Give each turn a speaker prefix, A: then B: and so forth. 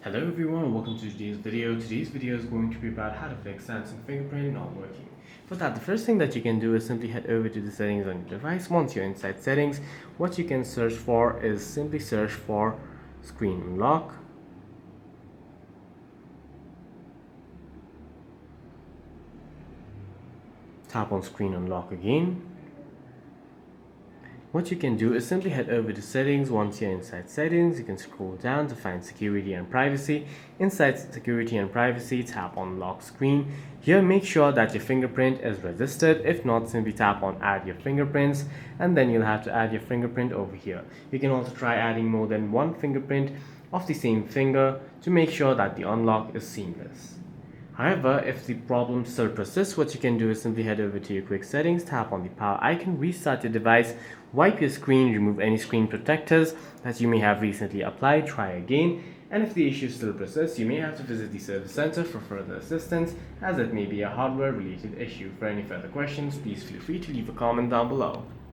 A: Hello everyone and welcome to today's video. Today's video is going to be about how to fix Samsung Fingerprint not working. For that, the first thing that you can do is simply head over to the settings on your device. Once you're inside settings, what you can search for is simply search for screen unlock. Tap on screen unlock again. What you can do is simply head over to settings. Once you're inside settings, you can scroll down to find security and privacy. Inside security and privacy, tap on lock screen. Here, make sure that your fingerprint is registered. If not, simply tap on add your fingerprints, and then you'll have to add your fingerprint over here. You can also try adding more than one fingerprint of the same finger to make sure that the unlock is seamless. However, if the problem still persists, what you can do is simply head over to your quick settings, tap on the power icon, restart your device, wipe your screen, remove any screen protectors that you may have recently applied, try again, and if the issue still persists, you may have to visit the service center for further assistance, as it may be a hardware related issue. For any further questions, please feel free to leave a comment down below.